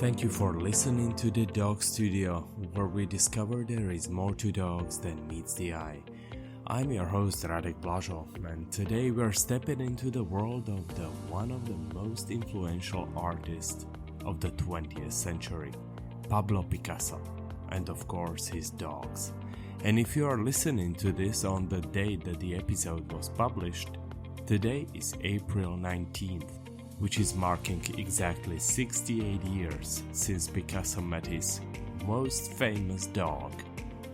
Thank you for listening to the Dog Studio, where we discover there is more to dogs than meets the eye. I'm your host Radek Blažo, and today we're stepping into the world of one of the most influential artists of the 20th century, Pablo Picasso, and of course his dogs. And if you are listening to this on the day that the episode was published, today is April 19th. Which is marking exactly 68 years since Picasso met his most famous dog,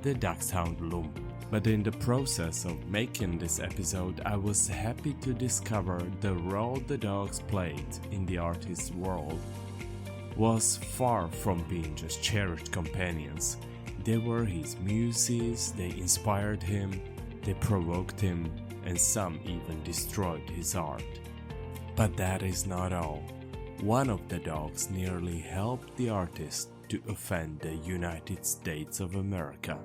the dachshund Lump. But in the process of making this episode, I was happy to discover the role the dogs played in the artist's world was far from being just cherished companions. They were his muses, they inspired him, they provoked him, and some even destroyed his art. But that is not all. One of the dogs nearly helped the artist to offend the United States of America,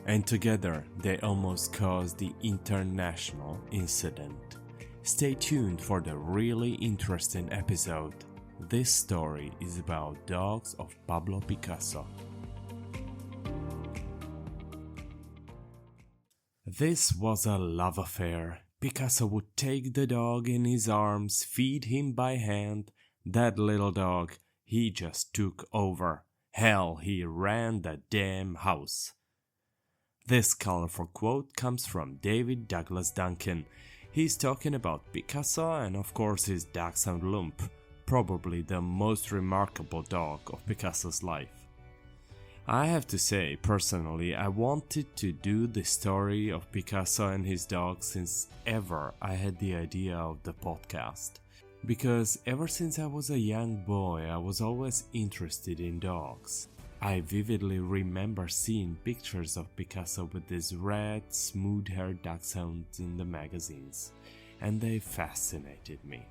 and together they almost caused the international incident. Stay tuned for the really interesting episode. This story is about dogs of Pablo Picasso. This was a love affair. Picasso would take the dog in his arms, feed him by hand. That little dog, he just took over. Hell, he ran the damn house. This colorful quote comes from David Douglas Duncan. He's talking about Picasso and of course his dachshund Lump, probably the most remarkable dog of Picasso's life. I have to say, personally, I wanted to do the story of Picasso and his dog since ever I had the idea of the podcast. Because ever since I was a young boy, I was always interested in dogs. I vividly remember seeing pictures of Picasso with these red, smooth-haired dachshunds in the magazines, and they fascinated me.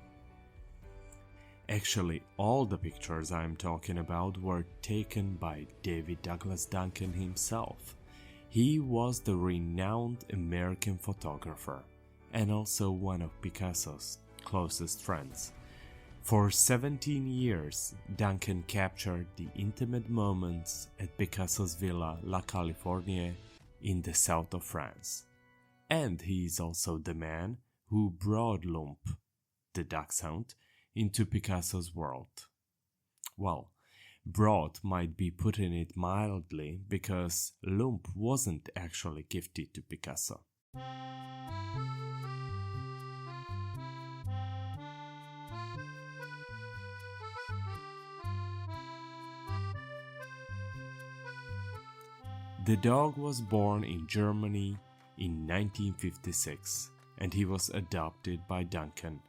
Actually, all the pictures I'm talking about were taken by David Douglas Duncan himself. He was the renowned American photographer and also one of Picasso's closest friends. For 17 years, Duncan captured the intimate moments at Picasso's villa La Californie in the south of France. And he is also the man who brought Lump, the dachshund, into Picasso's world. Well, brought might be putting it mildly, because Lump wasn't actually gifted to Picasso. The dog was born in Germany in 1956, and he was adopted by Duncan.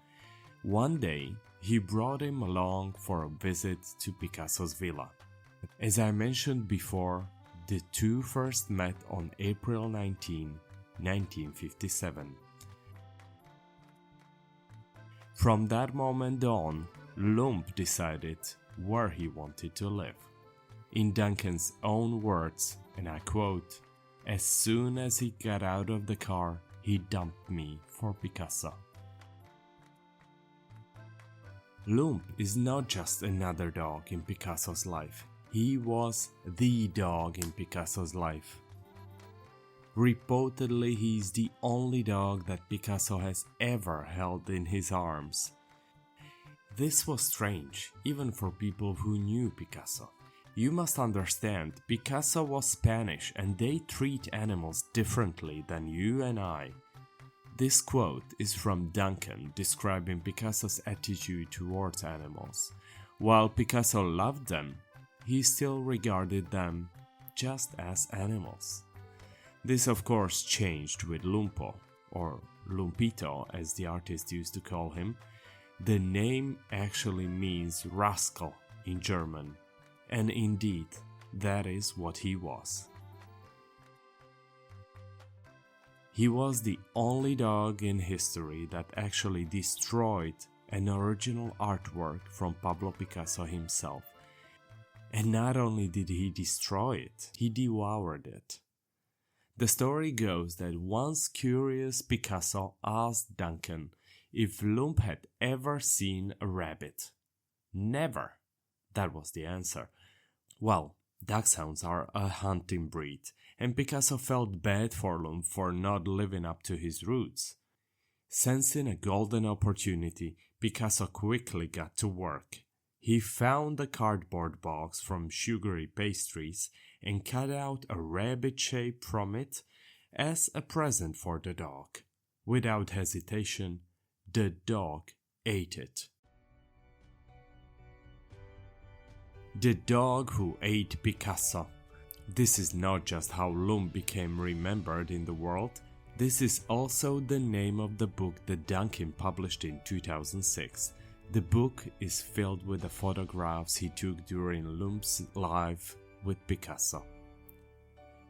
One day, he brought him along for a visit to Picasso's villa. As I mentioned before, the two first met on April 19, 1957. From that moment on, Lump decided where he wanted to live. In Duncan's own words, and I quote, "As soon as he got out of the car, he dumped me for Picasso." Lump is not just another dog in Picasso's life. He was the dog in Picasso's life. Reportedly, he is the only dog that Picasso has ever held in his arms. This was strange, even for people who knew Picasso. You must understand, Picasso was Spanish and they treat animals differently than you and I. This quote is from Duncan describing Picasso's attitude towards animals. While Picasso loved them, he still regarded them just as animals. This of course changed with Lumpo, or Lumpito as the artist used to call him. The name actually means rascal in German, and indeed, that is what he was. He was the only dog in history that actually destroyed an original artwork from Pablo Picasso himself. And not only did he destroy it, he devoured it. The story goes that once curious Picasso asked Duncan if Lump had ever seen a rabbit. Never. That was the answer. Well, dachshunds are a hunting breed, and Picasso felt bad for Lump for not living up to his roots. Sensing a golden opportunity, Picasso quickly got to work. He found a cardboard box from sugary pastries and cut out a rabbit shape from it as a present for the dog. Without hesitation, the dog ate it. The dog who ate Picasso. This is not just how Lump became remembered in the world, this is also the name of the book that Duncan published in 2006. The book is filled with the photographs he took during Lump's life with Picasso.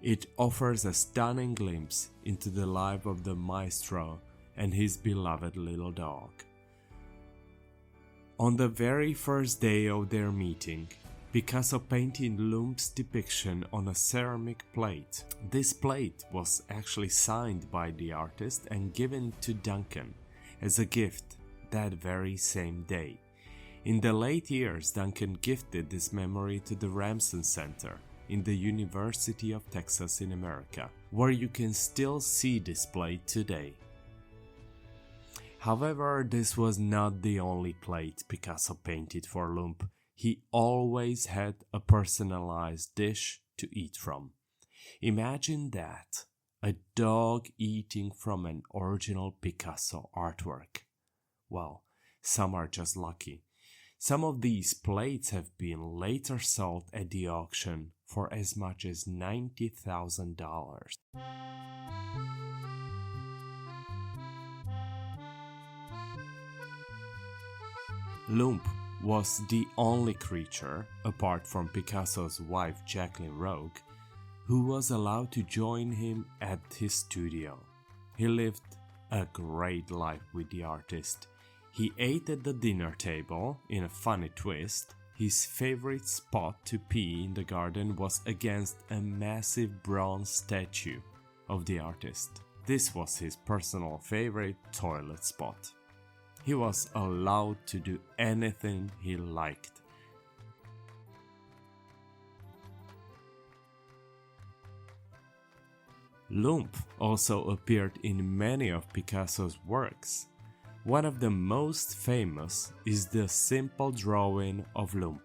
It offers a stunning glimpse into the life of the maestro and his beloved little dog. On the very first day of their meeting, Picasso painted Lump's depiction on a ceramic plate. This plate was actually signed by the artist and given to Duncan as a gift that very same day. In the late years, Duncan gifted this memory to the Ramson Center in the University of Texas in America, where you can still see displayed today. However, this was not the only plate Picasso painted for Lump. He always had a personalized dish to eat from. Imagine that, a dog eating from an original Picasso artwork. Well, some are just lucky. Some of these plates have been later sold at the auction for as much as $90,000. Lump was the only creature, apart from Picasso's wife Jacqueline Rogue, who was allowed to join him at his studio. He lived a great life with the artist. He ate at the dinner table. In a funny twist, his favorite spot to pee in the garden was against a massive bronze statue of the artist. This was his personal favorite toilet spot. He was allowed to do anything he liked. Lump also appeared in many of Picasso's works. One of the most famous is the simple drawing of Lump.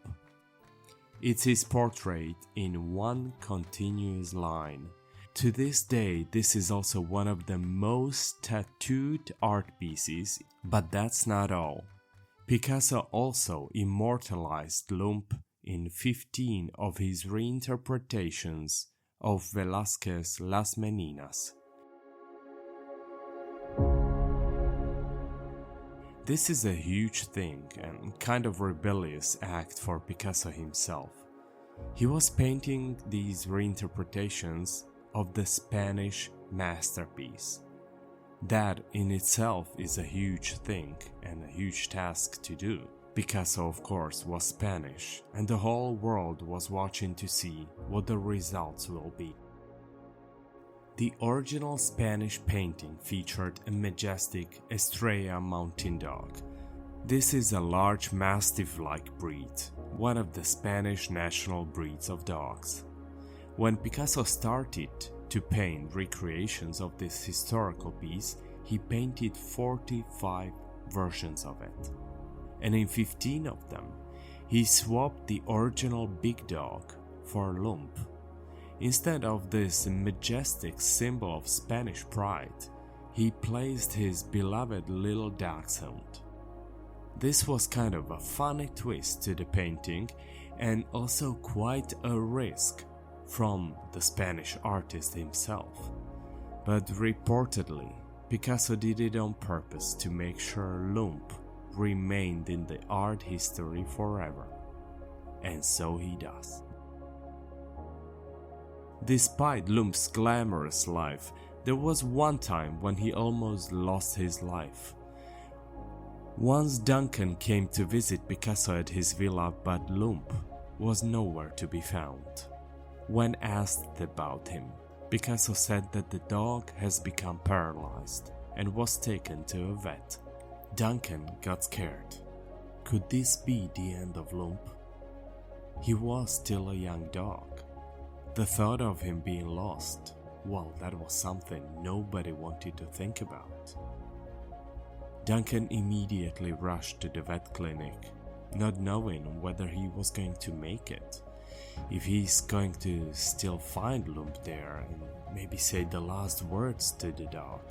It's his portrait in one continuous line. To this day, this is also one of the most tattooed art pieces, but that's not all. Picasso also immortalized Lump in 15 of his reinterpretations of Velázquez's Las Meninas. This is a huge thing and kind of rebellious act for Picasso himself. He was painting these reinterpretations of the Spanish masterpiece. That in itself is a huge thing and a huge task to do. Picasso, of course, was Spanish, and the whole world was watching to see what the results will be. The original Spanish painting featured a majestic Estrella mountain dog. This is a large Mastiff-like breed, one of the Spanish national breeds of dogs. When Picasso started to paint recreations of this historical piece, he painted 45 versions of it. And in 15 of them, he swapped the original big dog for Lump. Instead of this majestic symbol of Spanish pride, he placed his beloved little dachshund. This was kind of a funny twist to the painting and also quite a risk from the Spanish artist himself. But reportedly, Picasso did it on purpose to make sure Lump remained in the art history forever. And so he does. Despite Lump's glamorous life, there was one time when he almost lost his life. Once Duncan came to visit Picasso at his villa, but Lump was nowhere to be found. When asked about him, Picasso said that the dog has become paralyzed and was taken to a vet. Duncan got scared. Could this be the end of Lump? He was still a young dog. The thought of him being lost, well, that was something nobody wanted to think about. Duncan immediately rushed to the vet clinic, not knowing whether he was going to make it, if he's going to still find Lump there and maybe say the last words to the dog,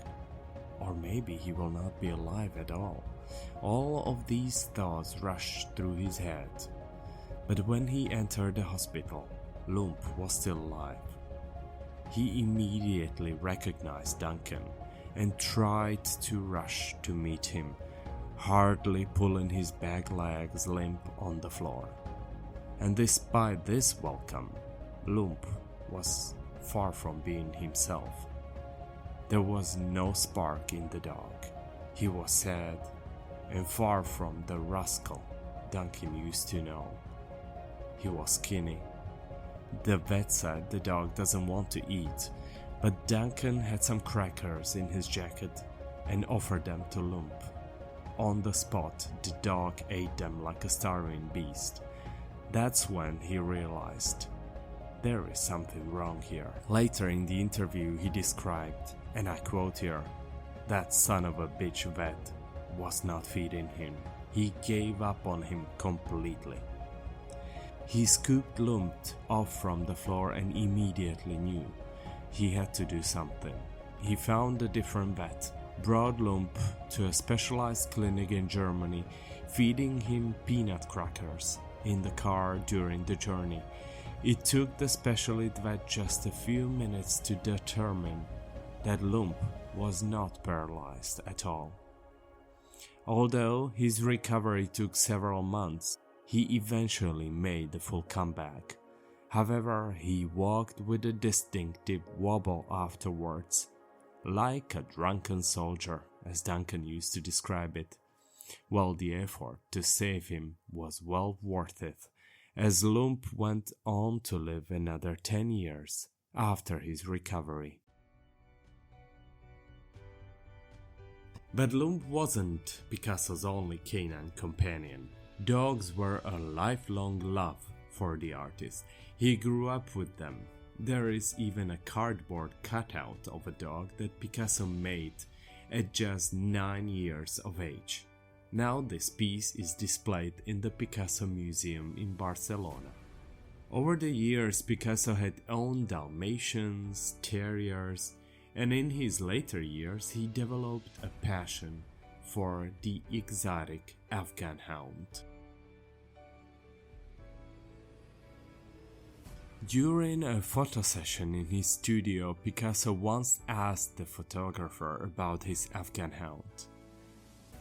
or maybe he will not be alive at all. All of these thoughts rushed through his head, but when he entered the hospital, Lump was still alive. He immediately recognized Duncan and tried to rush to meet him, hardly pulling his back legs limp on the floor. And despite this welcome, Lump was far from being himself. There was no spark in the dog. He was sad and far from the rascal Duncan used to know. He was skinny. The vet said the dog doesn't want to eat, but Duncan had some crackers in his jacket and offered them to Lump. On the spot, the dog ate them like a starving beast. That's when he realized there is something wrong here. Later in the interview he described, and I quote here, "That son of a bitch vet was not feeding him. He gave up on him completely." He scooped Lump off from the floor and immediately knew he had to do something. He found a different vet, brought Lump to a specialized clinic in Germany, feeding him peanut crackers in the car during the journey. It took the specialist vet just a few minutes to determine that Lump was not paralyzed at all. Although his recovery took several months, he eventually made the full comeback. However, he walked with a distinctive wobble afterwards, like a drunken soldier, as Duncan used to describe it. Well, the effort to save him was well worth it, as Lump went on to live another 10 years after his recovery. But Lump wasn't Picasso's only canine companion. Dogs were a lifelong love for the artist. He grew up with them. There is even a cardboard cutout of a dog that Picasso made at just 9 years of age. Now this piece is displayed in the Picasso Museum in Barcelona. Over the years, Picasso had owned Dalmatians, terriers, and in his later years he developed a passion for the exotic Afghan hound. During a photo session in his studio, Picasso once asked the photographer about his Afghan hound.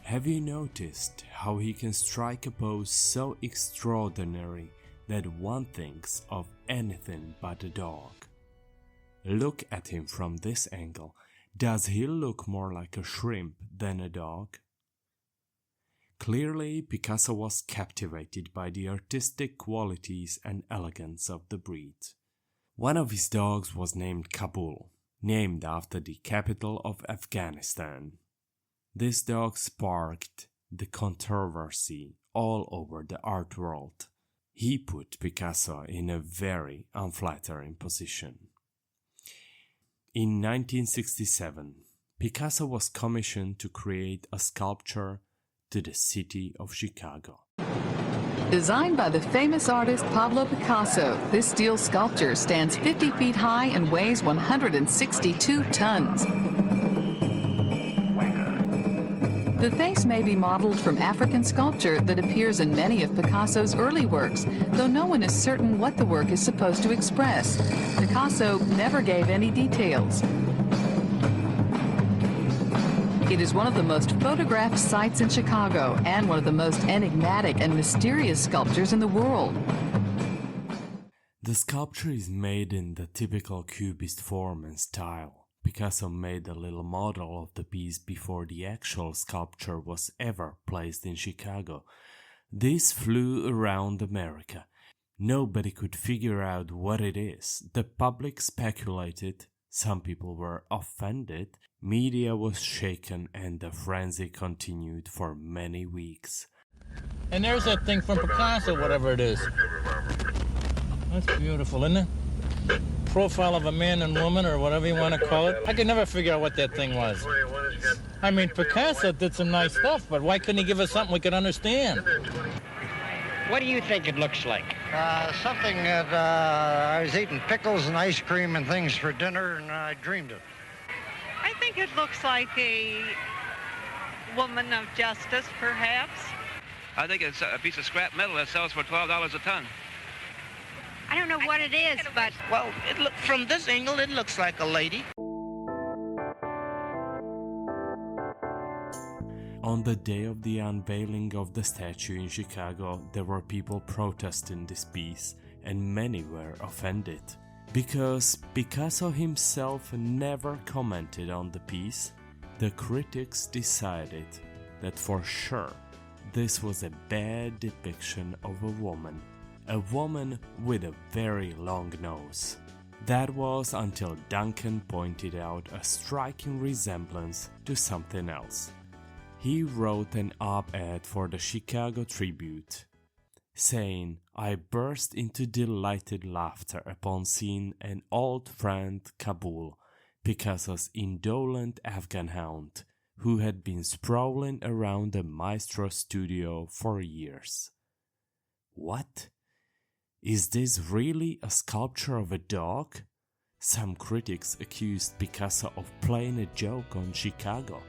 "Have you noticed how he can strike a pose so extraordinary that one thinks of anything but a dog? Look at him from this angle. Does he look more like a shrimp than a dog?" Clearly, Picasso was captivated by the artistic qualities and elegance of the breed. One of his dogs was named Kabul, named after the capital of Afghanistan. This dog sparked the controversy all over the art world. He put Picasso in a very unflattering position. In 1967, Picasso was commissioned to create a sculpture to the city of Chicago. Designed by the famous artist Pablo Picasso, this steel sculpture stands 50 feet high and weighs 162 tons. The face may be modeled from African sculpture that appears in many of Picasso's early works, though no one is certain what the work is supposed to express. Picasso never gave any details. It is one of the most photographed sites in Chicago and one of the most enigmatic and mysterious sculptures in the world. The sculpture is made in the typical cubist form and style. Picasso made a little model of the piece before the actual sculpture was ever placed in Chicago. This flew around America. Nobody could figure out what it is. The public speculated. Some people were offended, media was shaken, and the frenzy continued for many weeks. And there's that thing from Picasso, whatever it is. That's beautiful, isn't it? Profile of a man and woman, or whatever you want to call it. I could never figure out what that thing was. I mean, Picasso did some nice stuff, but why couldn't he give us something we could understand? What do you think it looks like? Something that I was eating pickles and ice cream and things for dinner, and I dreamed it. I think it looks like a woman of justice, perhaps. I think it's a piece of scrap metal that sells for $12 a ton. I don't know what it is, but... Well, from this angle, it looks like a lady. On the day of the unveiling of the statue in Chicago, there were people protesting this piece, and many were offended. Because Picasso himself never commented on the piece, the critics decided that for sure this was a bad depiction of a woman with a very long nose. That was until Duncan pointed out a striking resemblance to something else. He wrote an op-ed for the Chicago Tribune, saying, "I burst into delighted laughter upon seeing an old friend, Kabul, Picasso's indolent Afghan hound, who had been sprawling around the maestro studio for years." What? Is this really a sculpture of a dog? Some critics accused Picasso of playing a joke on Chicago.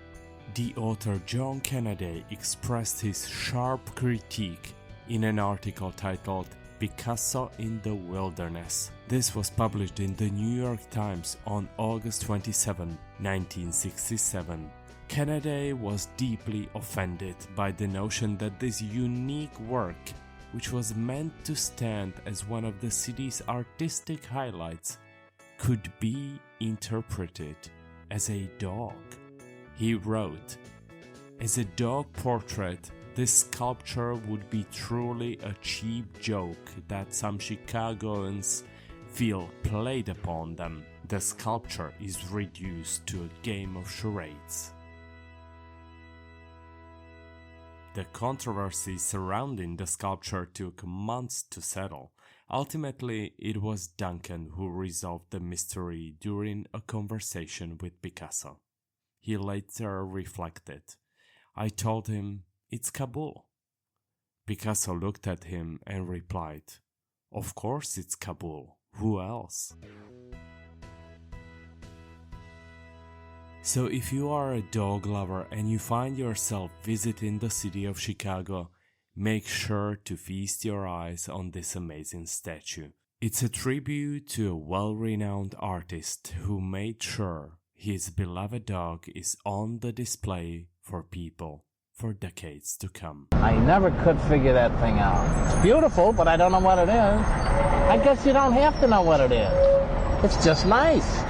The author John Kennedy expressed his sharp critique in an article titled "Picasso in the Wilderness." This was published in the New York Times on August 27, 1967. Kennedy was deeply offended by the notion that this unique work, which was meant to stand as one of the city's artistic highlights, could be interpreted as a dog. He wrote, "As a dog portrait, this sculpture would be truly a cheap joke that some Chicagoans feel played upon them. The sculpture is reduced to a game of charades." The controversy surrounding the sculpture took months to settle. Ultimately, it was Duncan who resolved the mystery during a conversation with Picasso. He later reflected, "I told him, 'It's Kabul.' Picasso looked at him and replied, 'Of course it's Kabul. Who else?'" So if you are a dog lover and you find yourself visiting the city of Chicago, make sure to feast your eyes on this amazing statue. It's a tribute to a well-renowned artist who made sure his beloved dog is on the display for people for decades to come. I never could figure that thing out. It's beautiful, but I don't know what it is. I guess you don't have to know what it is. It's just nice.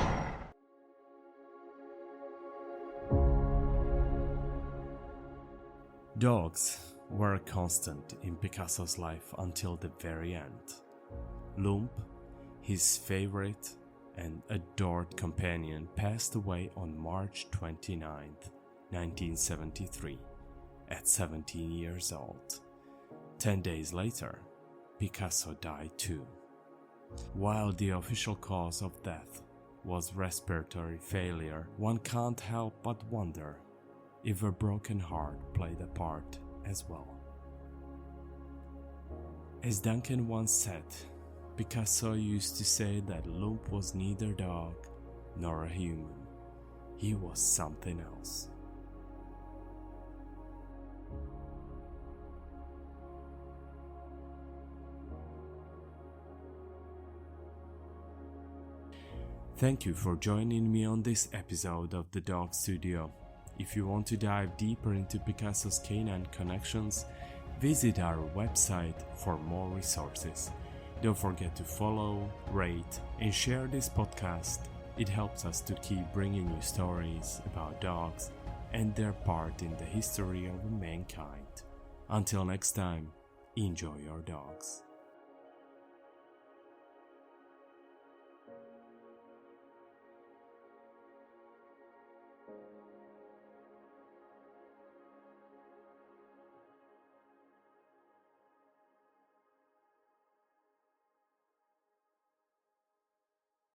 Dogs were a constant in Picasso's life until the very end. Lump, his favorite and adored companion, passed away on March 29, 1973, at 17 years old. 10 days later, Picasso died too. While the official cause of death was respiratory failure, one can't help but wonder if a broken heart played a part as well. As Duncan once said, Picasso used to say that Lump was neither a dog nor a human. He was something else. Thank you for joining me on this episode of The Dog Studio. If you want to dive deeper into Picasso's canine connections, visit our website for more resources. Don't forget to follow, rate, and share this podcast. It helps us to keep bringing you stories about dogs and their part in the history of mankind. Until next time, enjoy your dogs.